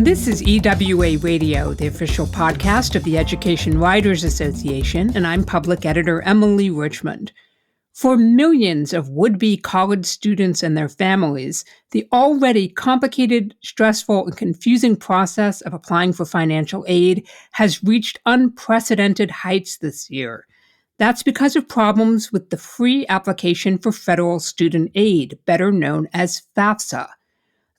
This is EWA Radio, the official podcast of the Education Writers Association, and I'm public editor Emily Richmond. For millions of would-be college students and their families, the already complicated, stressful, and confusing process of applying for financial aid has reached unprecedented heights this year. That's because of problems with the free application for federal student aid, better known as FAFSA.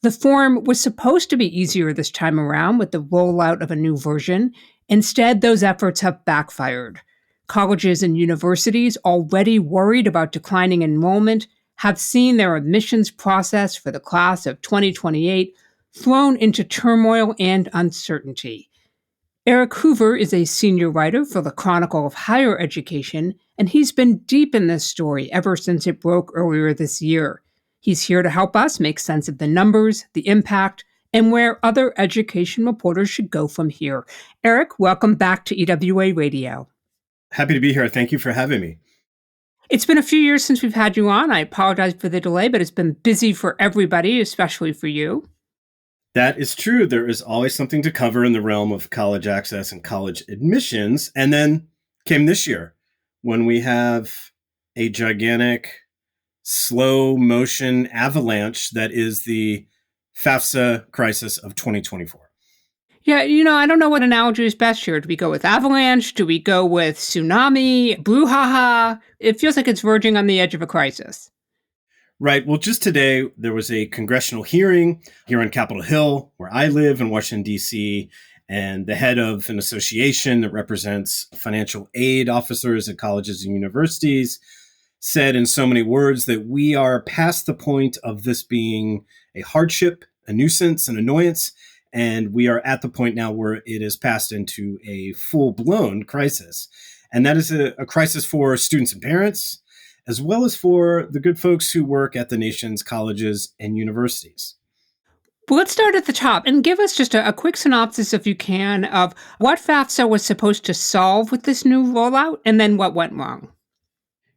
The form was supposed to be easier this time around with the rollout of a new version. Instead, those efforts have backfired. Colleges and universities, already worried about declining enrollment, have seen their admissions process for the class of 2028 thrown into turmoil and uncertainty. Eric Hoover is a senior writer for the Chronicle of Higher Education, and he's been deep in this story ever since it broke earlier this year. He's here to help us make sense of the numbers, the impact, and where other education reporters should go from here. Eric, welcome back to EWA Radio. Happy to be here. Thank you for having me. It's been a few years since we've had you on. I apologize for the delay, but it's been busy for everybody, especially for you. That is true. There is always something to cover in the realm of college access and college admissions. And then came this year when we have a gigantic slow motion avalanche that is the FAFSA crisis of 2024. Yeah, I don't know what analogy is best here. Do we go with avalanche? Do we go with tsunami? Brouhaha? It feels like it's verging on the edge of a crisis. Right. Well, just today, there was a congressional hearing here on Capitol Hill, where I live in Washington, D.C., and the head of an association that represents financial aid officers at colleges and universities said in so many words that we are past the point of this being a hardship, a nuisance, an annoyance, and we are at the point now where it is passed into a full-blown crisis. And that is a crisis for students and parents, as well as for the good folks who work at the nation's colleges and universities. Well, let's start at the top and give us just a quick synopsis, if you can, of what FAFSA was supposed to solve with this new rollout and then what went wrong.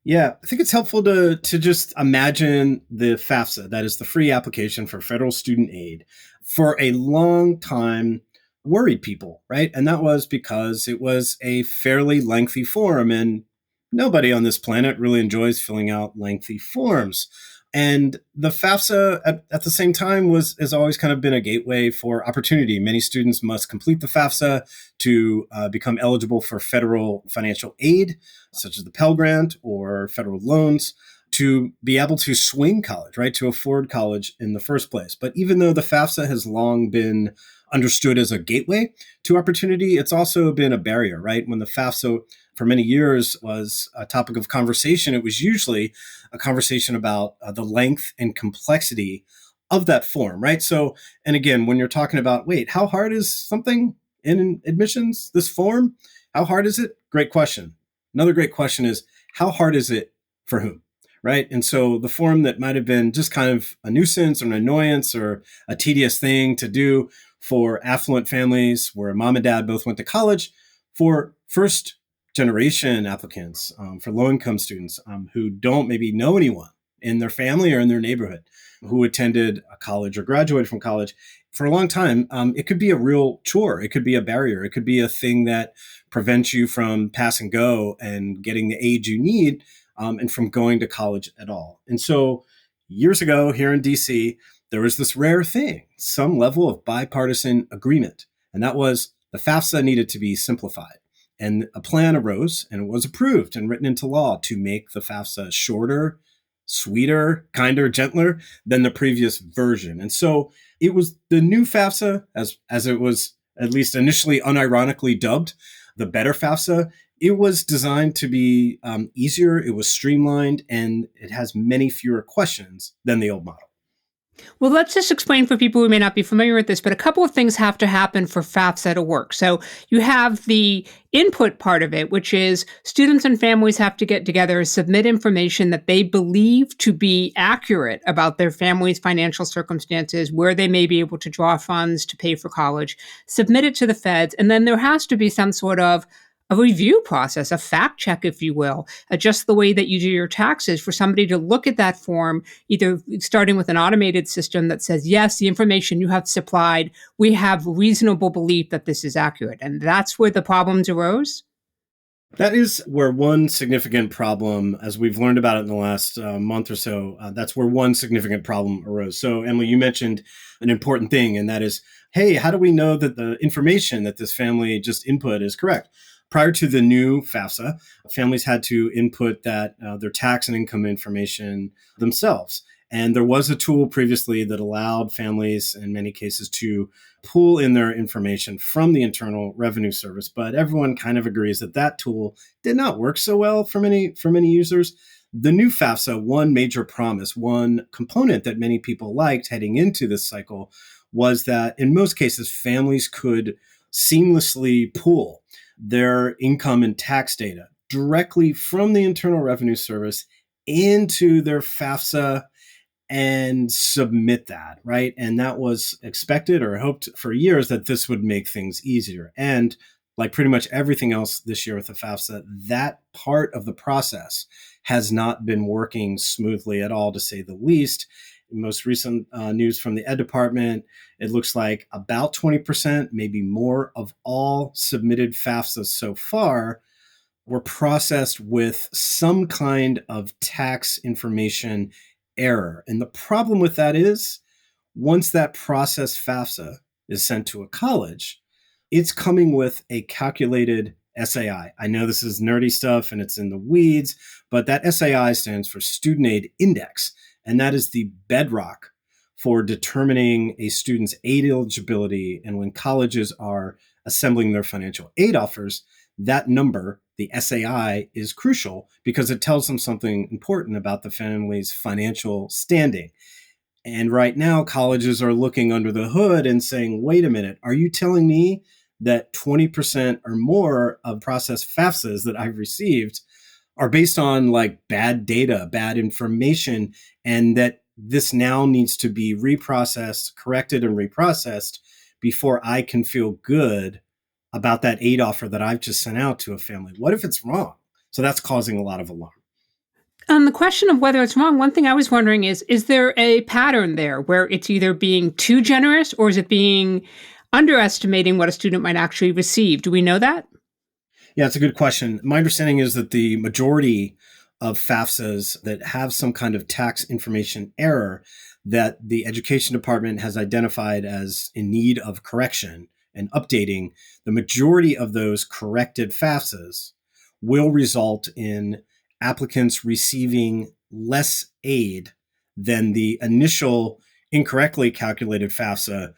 Yeah, I think it's helpful to just imagine the FAFSA, that is the free application for federal student aid, for a long time worried people, right? And that was because it was a fairly lengthy form, and nobody on this planet really enjoys filling out lengthy forms. And the FAFSA at the same time has always kind of been a gateway for opportunity. Many students must complete the FAFSA to become eligible for federal financial aid, such as the Pell Grant or federal loans, to be able to swing college, right, to afford college in the first place. But even though the FAFSA has long been understood as a gateway to opportunity, it's also been a barrier, right? When the FAFSA for many years was a topic of conversation, it was usually a conversation about the length and complexity of that form, right? So, and again, when you're talking about, wait, how hard is something in admissions, this form? How hard is it? Great question. Another great question is, how hard is it for whom? Right. And so the form that might have been just kind of a nuisance or an annoyance or a tedious thing to do for affluent families where mom and dad both went to college, for first generation applicants, for low income students who don't maybe know anyone in their family or in their neighborhood who attended a college or graduated from college for a long time, it could be a real chore. It could be a barrier. It could be a thing that prevents you from pass and go and getting the aid you need and from going to college at all. And so years ago here in DC, there was this rare thing, some level of bipartisan agreement. And that was the FAFSA needed to be simplified. And a plan arose and it was approved and written into law to make the FAFSA shorter, sweeter, kinder, gentler than the previous version. And so it was the new FAFSA, as it was at least initially unironically dubbed, the better FAFSA. It was designed to be easier, it was streamlined, and it has many fewer questions than the old model. Well, let's just explain for people who may not be familiar with this, but a couple of things have to happen for FAFSA to work. So you have the input part of it, which is students and families have to get together, submit information that they believe to be accurate about their family's financial circumstances, where they may be able to draw funds to pay for college, submit it to the feds, and then there has to be some sort of a review process, a fact check, if you will, just the way that you do your taxes for somebody to look at that form, either starting with an automated system that says, yes, the information you have supplied, we have reasonable belief that this is accurate. And that's where the problems arose. That is where one significant problem, as we've learned about it in the last month or so, that's where one significant problem arose. So, Emily, you mentioned an important thing, and that is, hey, how do we know that the information that this family just input is correct? Prior to the new FAFSA, families had to input that their tax and income information themselves. And there was a tool previously that allowed families, in many cases, to pull in their information from the Internal Revenue Service. But everyone kind of agrees that that tool did not work so well for many users. The new FAFSA, one major promise, one component that many people liked heading into this cycle was that in most cases, families could seamlessly pull their income and tax data directly from the Internal Revenue Service into their FAFSA and submit that, right? And that was expected or hoped for years that this would make things easier. And like pretty much everything else this year with the FAFSA, that part of the process has not been working smoothly at all, to say the least. Most recent news from the Ed Department, it looks like about 20%, maybe more, of all submitted FAFSAs so far were processed with some kind of tax information error. And the problem with that is once that processed FAFSA is sent to a college, it's coming with a calculated SAI. I know this is nerdy stuff and it's in the weeds, but that SAI stands for Student Aid Index. And that is the bedrock for determining a student's aid eligibility. And when colleges are assembling their financial aid offers, that number, the SAI, is crucial because it tells them something important about the family's financial standing. And right now, colleges are looking under the hood and saying, wait a minute, are you telling me that 20% or more of processed FAFSAs that I've received are based on like bad data, bad information, and that this now needs to be reprocessed, corrected, and reprocessed before I can feel good about that aid offer that I've just sent out to a family? What if it's wrong? So that's causing a lot of alarm. On the question of whether it's wrong, one thing I was wondering is there a pattern there where it's either being too generous or is it being underestimating what a student might actually receive? Do we know that? Yeah, it's a good question. My understanding is that the majority of FAFSAs that have some kind of tax information error that the education department has identified as in need of correction and updating, the majority of those corrected FAFSAs will result in applicants receiving less aid than the initial incorrectly calculated FAFSA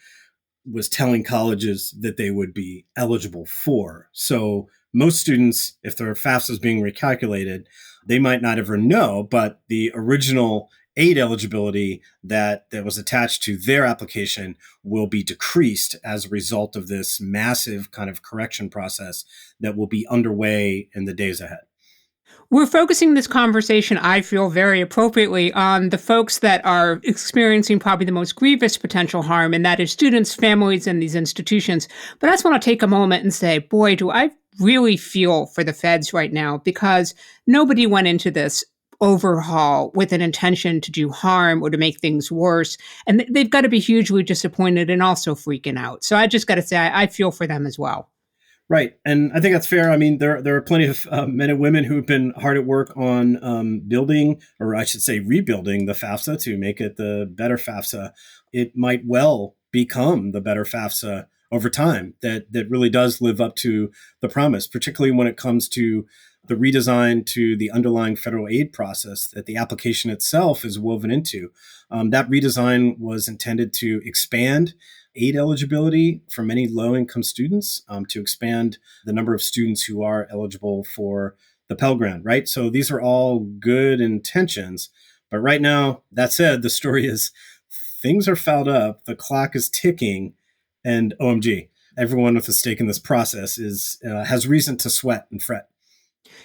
was telling colleges that they would be eligible for. So most students, if their FAFSA is being recalculated, they might not ever know, but the original aid eligibility that was attached to their application will be decreased as a result of this massive kind of correction process that will be underway in the days ahead. We're focusing this conversation, I feel very appropriately, on the folks that are experiencing probably the most grievous potential harm, and that is students, families, and these institutions. But I just want to take a moment and say, boy, do I really feel for the feds right now, because nobody went into this overhaul with an intention to do harm or to make things worse. And they've got to be hugely disappointed and also freaking out. So I just got to say, I feel for them as well. Right. And I think that's fair. I mean, there are plenty of men and women who've been hard at work on building, or I should say rebuilding the FAFSA to make it the better FAFSA. It might well become the better FAFSA over time that really does live up to the promise, particularly when it comes to the redesign to the underlying federal aid process that the application itself is woven into. That redesign was intended to expand aid eligibility for many low-income students, to expand the number of students who are eligible for the Pell Grant, right? So these are all good intentions. But right now, that said, the story is things are fouled up, the clock is ticking, and OMG, everyone with a stake in this process has reason to sweat and fret.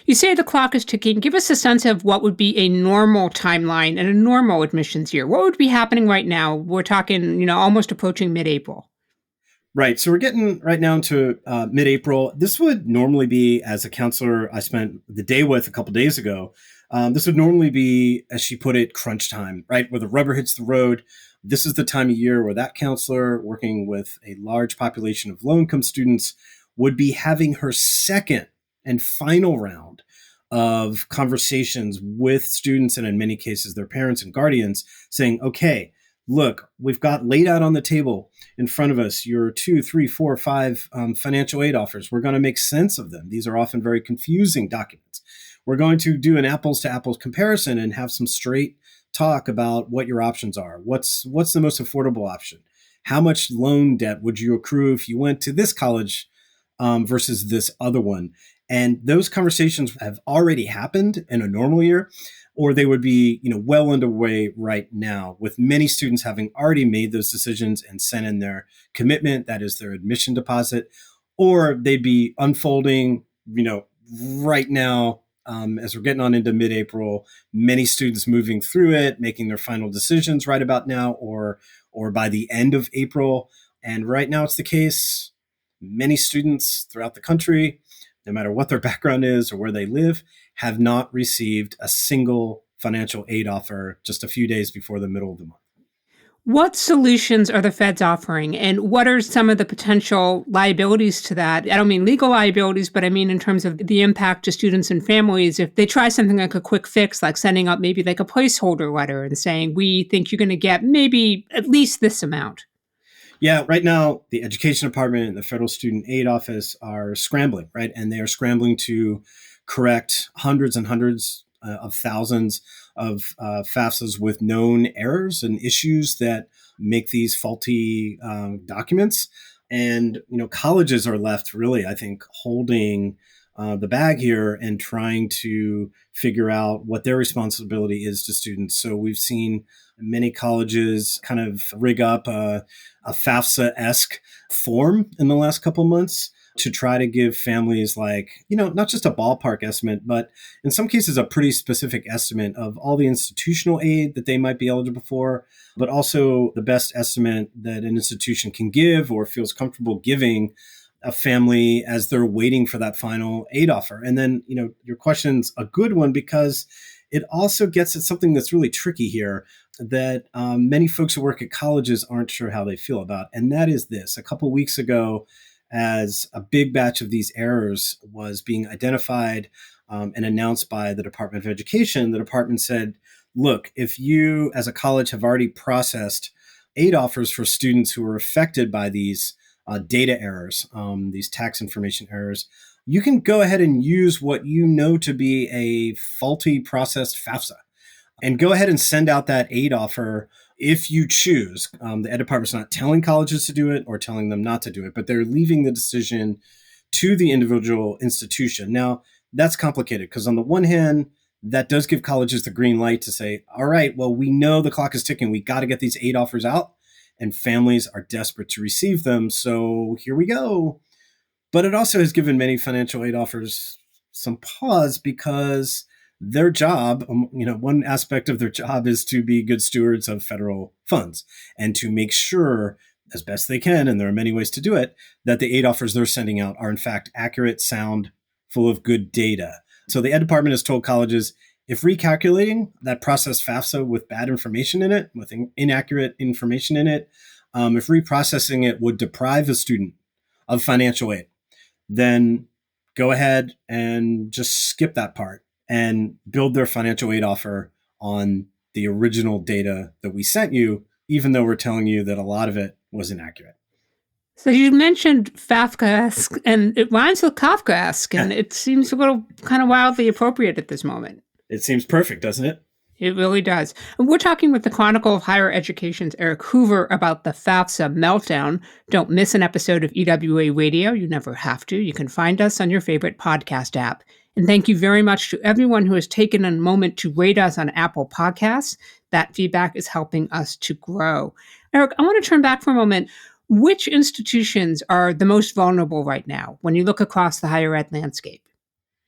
You say the clock is ticking. Give us a sense of what would be a normal timeline and a normal admissions year. What would be happening right now? We're talking, almost approaching mid-April. Right. So we're getting right now into mid-April. This would normally be, as a counselor I spent the day with a couple days ago, this would normally be, as she put it, crunch time, right? Where the rubber hits the road. This is the time of year where that counselor, working with a large population of low-income students, would be having her second and final round of conversations with students, and in many cases, their parents and guardians, saying, okay, look, we've got laid out on the table in front of us your 2, 3, 4, 5 financial aid offers. We're going to make sense of them. These are often very confusing documents. We're going to do an apples to apples comparison and have some straight talk about what your options are. What's the most affordable option? How much loan debt would you accrue if you went to this college versus this other one? And those conversations have already happened in a normal year, or they would be, well underway right now, with many students having already made those decisions and sent in their commitment, that is their admission deposit, or they'd be unfolding, right now, as we're getting on into mid-April, many students moving through it, making their final decisions right about now, or by the end of April. And right now it's the case, many students throughout the country, no matter what their background is or where they live, have not received a single financial aid offer just a few days before the middle of the month. What solutions are the feds offering, and what are some of the potential liabilities to that? I don't mean legal liabilities, but I mean in terms of the impact to students and families if they try something like a quick fix, like sending up maybe like a placeholder letter and saying, we think you're going to get maybe at least this amount. Yeah, right now, the Education Department and the Federal Student Aid Office are scrambling, right? And they are scrambling to correct hundreds and hundreds of thousands of FAFSAs with known errors and issues that make these faulty documents. And, colleges are left really, I think, holding the bag here and trying to figure out what their responsibility is to students. So we've seen many colleges kind of rig up a FAFSA-esque form in the last couple months to try to give families not just a ballpark estimate, but in some cases a pretty specific estimate of all the institutional aid that they might be eligible for, but also the best estimate that an institution can give or feels comfortable giving a family as they're waiting for that final aid offer. And then, your question's a good one because it also gets at something that's really tricky here that many folks who work at colleges aren't sure how they feel about. And that is this. A couple weeks ago, as a big batch of these errors was being identified and announced by the Department of Education, the department said, look, if you as a college have already processed aid offers for students who were affected by these data errors, these tax information errors, you can go ahead and use what you know to be a faulty processed FAFSA and go ahead and send out that aid offer if you choose. The Ed Department's not telling colleges to do it or telling them not to do it, but they're leaving the decision to the individual institution. Now, that's complicated because on the one hand, that does give colleges the green light to say, all right, well, we know the clock is ticking. We got to get these aid offers out, and families are desperate to receive them. So here we go. But it also has given many financial aid offers some pause because their job, one aspect of their job is to be good stewards of federal funds and to make sure as best they can, and there are many ways to do it, that the aid offers they're sending out are in fact accurate, sound, full of good data. So the Ed Department has told colleges, if recalculating that processed FAFSA with bad information in it, with inaccurate information in it, if reprocessing it would deprive a student of financial aid, then go ahead and just skip that part and build their financial aid offer on the original data that we sent you, even though we're telling you that a lot of it was inaccurate. So you mentioned Kafkaesque, and it rhymes with Kafkaesque, and it seems a little kind of wildly appropriate at this moment. It seems perfect, doesn't it? It really does. And we're talking with the Chronicle of Higher Education's Eric Hoover about the FAFSA meltdown. Don't miss an episode of EWA Radio. You never have to. You can find us on your favorite podcast app. And thank you very much to everyone who has taken a moment to rate us on Apple Podcasts. That feedback is helping us to grow. Eric, I want to turn back for a moment. Which institutions are the most vulnerable right now when you look across the higher ed landscape?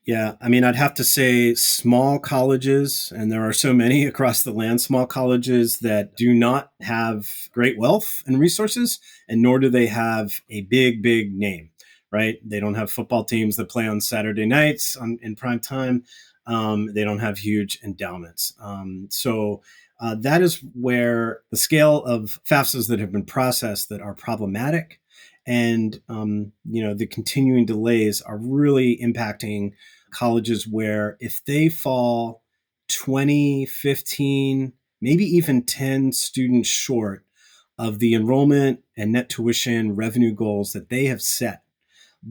Yeah, I mean, I'd have to say small colleges, and there are so many across the land, small colleges that do not have great wealth and resources, and nor do they have a big, big name, right? They don't have football teams that play on Saturday nights in prime time. They don't have huge endowments. That is where the scale of FAFSAs that have been processed that are problematic and the continuing delays are really impacting colleges where if they fall 20, 15, maybe even 10 students short of the enrollment and net tuition revenue goals that they have set,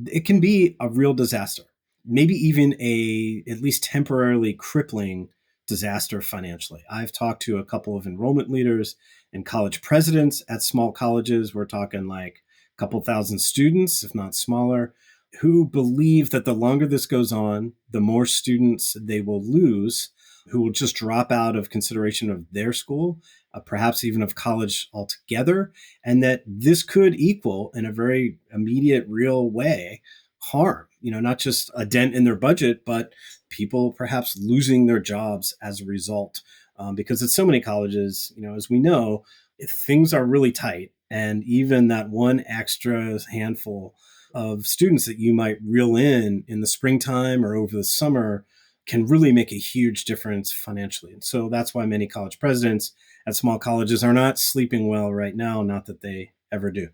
it can be a real disaster, maybe even a at least temporarily crippling disaster financially. I've talked to a couple of enrollment leaders and college presidents at small colleges. We're talking like a couple thousand students, if not smaller, who believe that the longer this goes on, the more students they will lose who will just drop out of consideration of their school, perhaps even of college altogether, and that this could equal in a very immediate, real way harm, not just a dent in their budget, but people perhaps losing their jobs as a result. Because at so many colleges, as we know, if things are really tight, and even that one extra handful of students that you might reel in the springtime or over the summer can really make a huge difference financially. And so that's why many college presidents at small colleges are not sleeping well right now, not that they ever do.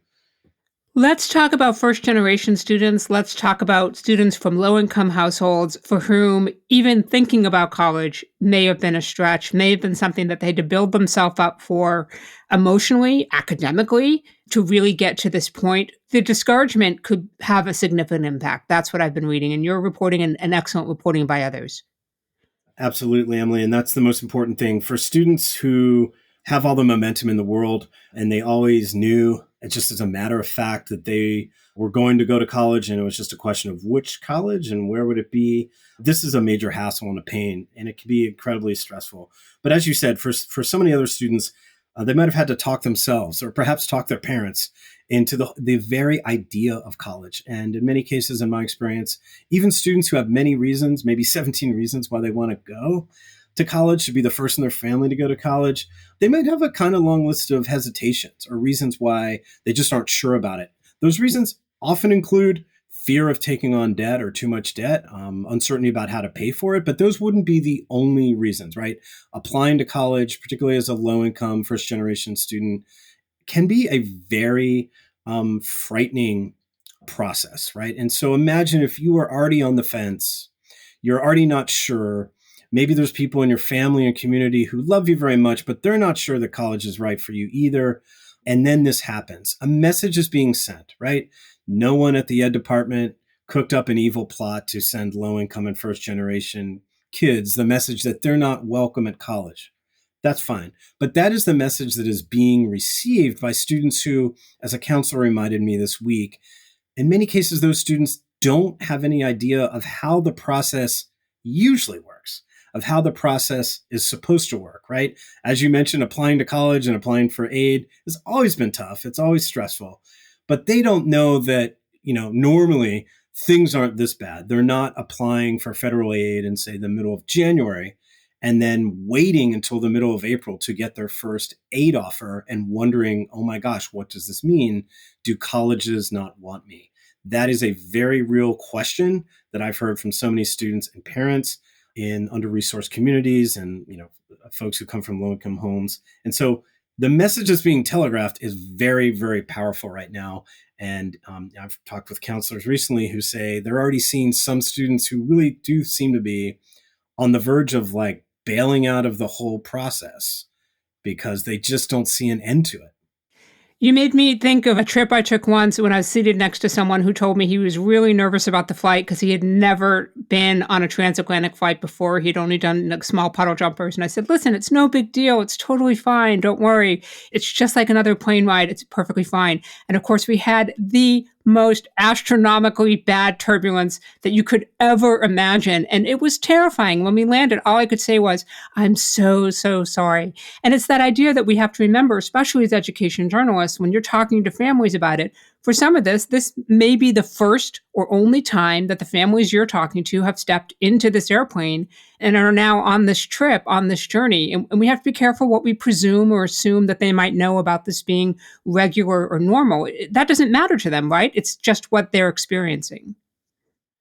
Let's talk about first generation students. Let's talk about students from low income households for whom even thinking about college may have been a stretch, may have been something that they had to build themselves up for emotionally, academically, to really get to this point. The discouragement could have a significant impact. That's what I've been reading. And you're reporting and excellent reporting by others. Absolutely, Emily. And that's the most important thing for students who have all the momentum in the world and they always knew, it just as a matter of fact, that they were going to go to college and it was just a question of which college and where would it be. This is a major hassle and a pain, and it can be incredibly stressful. But as you said, for so many other students, they might have had to talk themselves or perhaps talk their parents into the very idea of college. And in many cases, in my experience, even students who have many reasons, maybe 17 reasons why they want to go to college, to be the first in their family to go to college, they might have a kind of long list of hesitations or reasons why they just aren't sure about it. Those reasons often include fear of taking on debt or too much debt, uncertainty about how to pay for it, but those wouldn't be the only reasons, right? Applying to college, particularly as a low income first generation student, can be a very frightening process, right? And so imagine if you are already on the fence, you're already not sure. Maybe there's people in your family and community who love you very much, but they're not sure that college is right for you either. And then this happens. A message is being sent, right? No one at the ed department cooked up an evil plot to send low income and first generation kids the message that they're not welcome at college. That's fine. But that is the message that is being received by students who, as a counselor reminded me this week, in many cases, those students don't have any idea of how the process usually works, of how the process is supposed to work, right? As you mentioned, applying to college and applying for aid has always been tough. It's always stressful. But they don't know that, normally things aren't this bad. They're not applying for federal aid in, say, the middle of January and then waiting until the middle of April to get their first aid offer and wondering, oh my gosh, what does this mean? Do colleges not want me? That is a very real question that I've heard from so many students and parents in under-resourced communities and folks who come from low-income homes. And so the message that's being telegraphed is very, very powerful right now. And I've talked with counselors recently who say they're already seeing some students who really do seem to be on the verge of like bailing out of the whole process because they just don't see an end to it. You made me think of a trip I took once when I was seated next to someone who told me he was really nervous about the flight because he had never been on a transatlantic flight before. He'd only done like small puddle jumpers. And I said, listen, it's no big deal. It's totally fine. Don't worry. It's just like another plane ride. It's perfectly fine. And of course, we had the most astronomically bad turbulence that you could ever imagine. And it was terrifying. When we landed, all I could say was, I'm so, so sorry. And it's that idea that we have to remember, especially as education journalists, when you're talking to families about it, For some of this may be the first or only time that the families you're talking to have stepped into this airplane and are now on this trip, on this journey. And we have to be careful what we presume or assume that they might know about this being regular or normal. That doesn't matter to them, right? It's just what they're experiencing.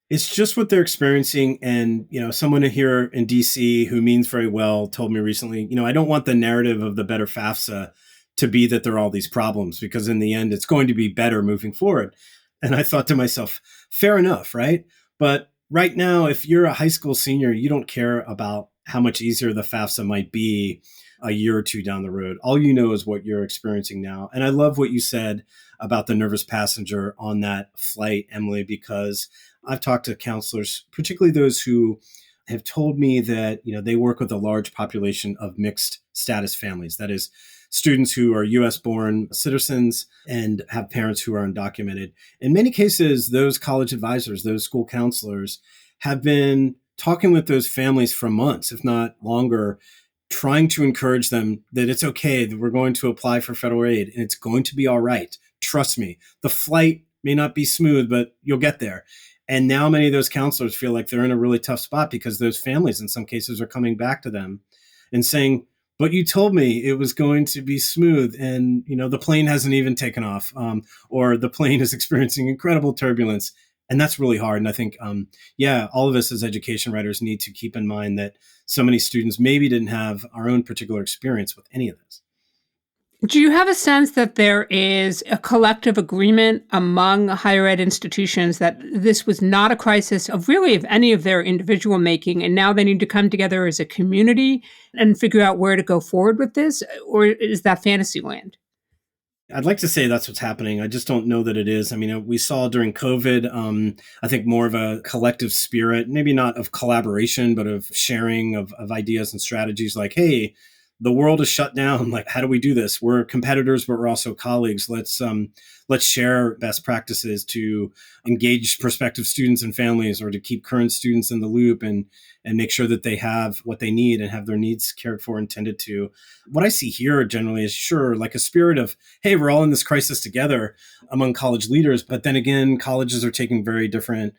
It's just what they're experiencing. And, someone here in DC who means very well told me recently, I don't want the narrative of the better FAFSA to be that there are all these problems, because in the end, it's going to be better moving forward. And I thought to myself, fair enough, right? But right now, if you're a high school senior, you don't care about how much easier the FAFSA might be a year or two down the road. All you know is what you're experiencing now. And I love what you said about the nervous passenger on that flight, Emily, because I've talked to counselors, particularly those who have told me that, they work with a large population of mixed status families. That is, students who are US born citizens and have parents who are undocumented. In many cases, those college advisors, those school counselors have been talking with those families for months, if not longer, trying to encourage them that it's okay, that we're going to apply for federal aid and it's going to be all right. Trust me, the flight may not be smooth, but you'll get there. And now many of those counselors feel like they're in a really tough spot because those families in some cases are coming back to them and saying, but you told me it was going to be smooth, and the plane hasn't even taken off, or the plane is experiencing incredible turbulence. And that's really hard. And I think, all of us as education writers need to keep in mind that so many students maybe didn't have our own particular experience with any of this. Do you have a sense that there is a collective agreement among higher ed institutions that this was not a crisis of any of their individual making, and now they need to come together as a community and figure out where to go forward with this? Or is that fantasy land? I'd like to say that's what's happening. I just don't know that it is. I mean, we saw during COVID, I think more of a collective spirit, maybe not of collaboration, but of sharing of ideas and strategies like, hey, the world is shut down. Like, how do we do this? We're competitors, but we're also colleagues. Let's share best practices to engage prospective students and families, or to keep current students in the loop and make sure that they have what they need and have their needs cared for and tended to. What I see here generally is, sure, like a spirit of, hey, we're all in this crisis together among college leaders. But then again, colleges are taking very different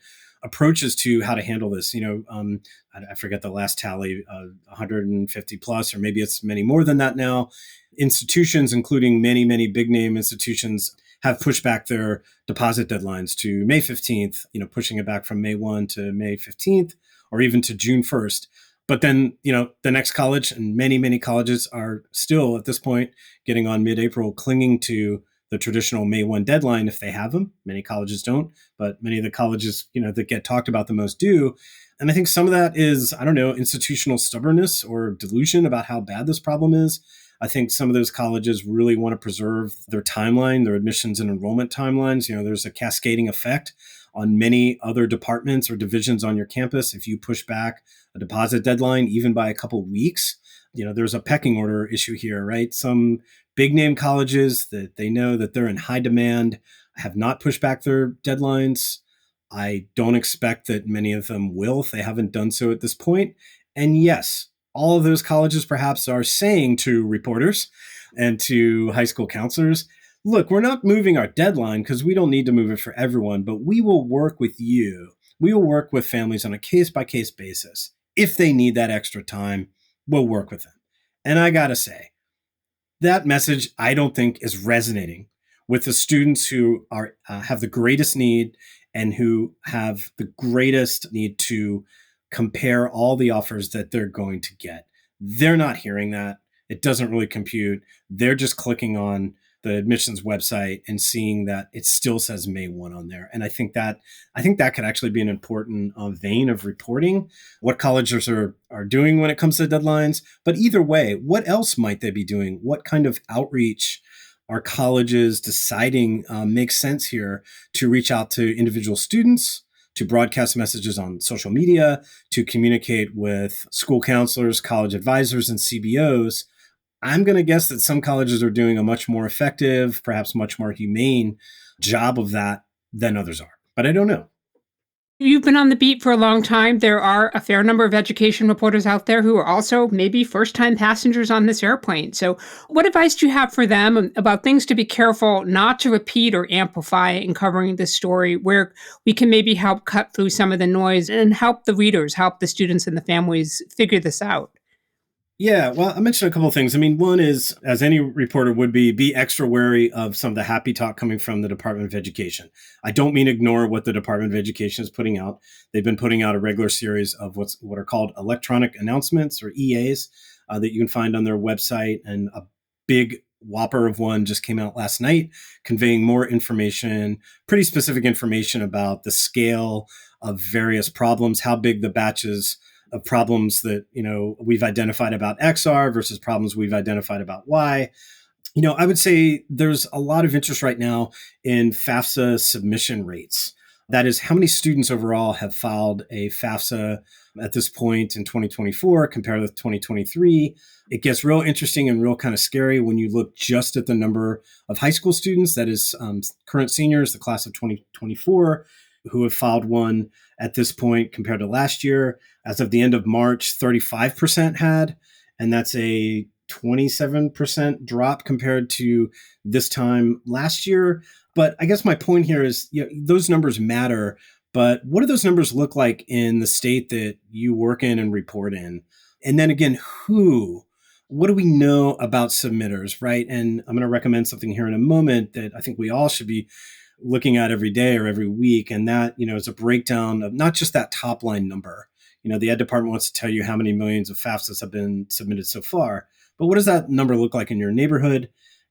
approaches to how to handle this. I forget the last tally, 150 plus, or maybe it's many more than that now. Institutions, including many, many big name institutions, have pushed back their deposit deadlines to May 15th, pushing it back from May 1 to May 15th, or even to June 1st. But then, the next college, and many, many colleges are still at this point getting on mid-April, clinging to the traditional May 1 deadline if they have them. Many colleges don't, but many of the colleges, that get talked about the most do. And I think some of that is, I don't know, institutional stubbornness or delusion about how bad this problem is. I think some of those colleges really want to preserve their timeline, their admissions and enrollment timelines. There's a cascading effect on many other departments or divisions on your campus. If you push back a deposit deadline, even by a couple of weeks, there's a pecking order issue here, right? Some big name colleges that they know that they're in high demand have not pushed back their deadlines. I don't expect that many of them will if they haven't done so at this point. And yes, all of those colleges perhaps are saying to reporters and to high school counselors, look, we're not moving our deadline because we don't need to move it for everyone, but we will work with you. We will work with families on a case-by-case basis. If they need that extra time, we'll work with them. And I got to say, that message, I don't think, is resonating with the students who are have the greatest need and who have the greatest need to compare all the offers that they're going to get. They're not hearing that. It doesn't really compute. They're just clicking on the admissions website and seeing that it still says May 1 on there. And I think that could actually be an important vein of reporting what colleges are doing when it comes to deadlines. But either way, what else might they be doing? What kind of outreach are colleges deciding makes sense here to reach out to individual students, to broadcast messages on social media, to communicate with school counselors, college advisors, and CBOs? I'm going to guess that some colleges are doing a much more effective, perhaps much more humane job of that than others are. But I don't know. You've been on the beat for a long time. There are a fair number of education reporters out there who are also maybe first-time passengers on this airplane. So what advice do you have for them about things to be careful not to repeat or amplify in covering this story, where we can maybe help cut through some of the noise and help the readers, help the students and the families figure this out? Yeah, well, I mentioned a couple of things. I mean, one is, as any reporter would be extra wary of some of the happy talk coming from the Department of Education. I don't mean ignore what the Department of Education is putting out. They've been putting out a regular series of what are called electronic announcements, or EAs, that you can find on their website. And a big whopper of one just came out last night, conveying more information, pretty specific information about the scale of various problems, how big the batches of problems that we've identified about X are versus problems we've identified about Y. I would say there's a lot of interest right now in FAFSA submission rates. That is, how many students overall have filed a FAFSA at this point in 2024 compared with 2023. It gets real interesting and real kind of scary when you look just at the number of high school students, that is current seniors, the class of 2024, who have filed one at this point compared to last year. As of the end of March, 35% had, and that's a 27% drop compared to this time last year. But I guess my point here is, those numbers matter, but what do those numbers look like in the state that you work in and report in? And then again, what do we know about submitters, right? And I'm going to recommend something here in a moment that I think we all should be looking at every day or every week. And that, is a breakdown of not just that top line number. The Ed Department wants to tell you how many millions of FAFSAs have been submitted so far, but what does that number look like in your neighborhood?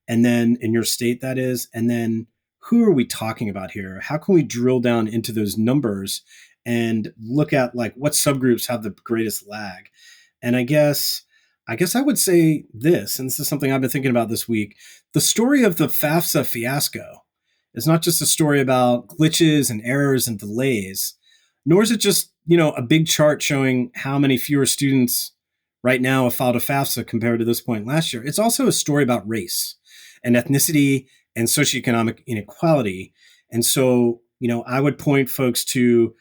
And then in your state, that is, and then who are we talking about here? How can we drill down into those numbers and look at what subgroups have the greatest lag? And I guess I would say this, and this is something I've been thinking about this week. The story of the FAFSA fiasco is not just a story about glitches and errors and delays, nor is it just, a big chart showing how many fewer students right now have filed a FAFSA compared to this point last year. It's also a story about race and ethnicity and socioeconomic inequality. And so, I would point folks to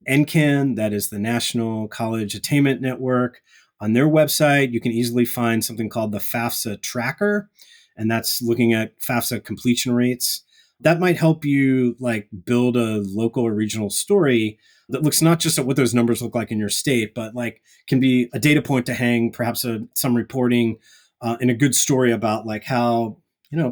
NCAN, that is the National College Attainment Network. On their website, you can easily find something called the FAFSA Tracker, and that's looking at FAFSA completion rates. That might help you build a local or regional story that looks not just at what those numbers look like in your state, but can be a data point to hang perhaps some reporting in a good story about how,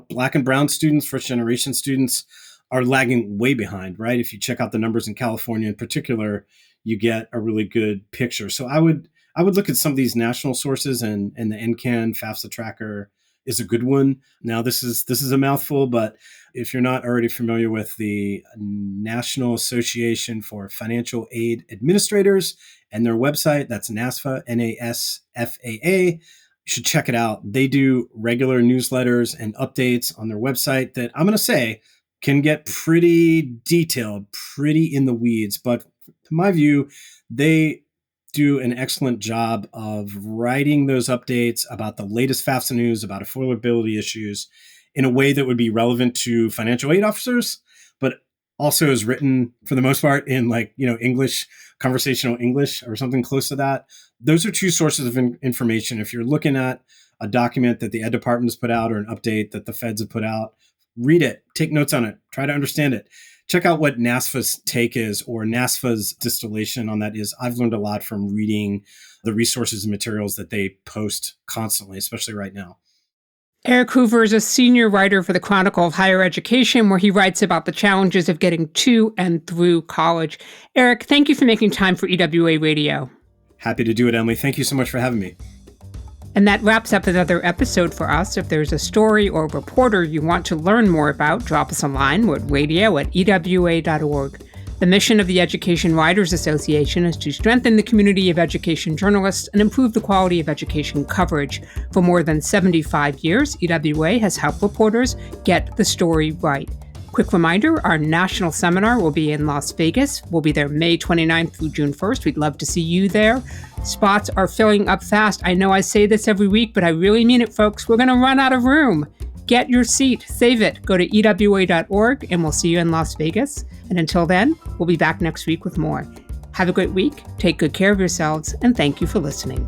Black and brown students, first generation students are lagging way behind, right? If you check out the numbers in California in particular, you get a really good picture. So I would look at some of these national sources, and the NCAN FAFSA Tracker is a good one. Now, this is a mouthful, but if you're not already familiar with the National Association for Financial Aid Administrators and their website, that's NASFA, NASFAA, you should check it out. They do regular newsletters and updates on their website that I'm going to say can get pretty detailed, pretty in the weeds. But to my view, they do an excellent job of writing those updates about the latest FAFSA news, about affordability issues in a way that would be relevant to financial aid officers, but also is written for the most part in English, conversational English or something close to that. Those are two sources of information. If you're looking at a document that the Ed Department has put out or an update that the feds have put out, read it, take notes on it, try to understand it. Check out what NASFA's take is, or NASFA's distillation on that is. I've learned a lot from reading the resources and materials that they post constantly, especially right now. Eric Hoover is a senior writer for the Chronicle of Higher Education, where he writes about the challenges of getting to and through college. Eric, thank you for making time for EWA Radio. Happy to do it, Emily. Thank you so much for having me. And that wraps up another episode for us. If there's a story or reporter you want to learn more about, drop us a line. We're at radio@ewa.org. The mission of the Education Writers Association is to strengthen the community of education journalists and improve the quality of education coverage. For more than 75 years, EWA has helped reporters get the story right. Quick reminder, our national seminar will be in Las Vegas. We'll be there May 29th through June 1st. We'd love to see you there. Spots are filling up fast. I know I say this every week, but I really mean it, folks. We're going to run out of room. Get your seat, save it, go to ewa.org, and we'll see you in Las Vegas. And until then, we'll be back next week with more. Have a great week, take good care of yourselves, and thank you for listening.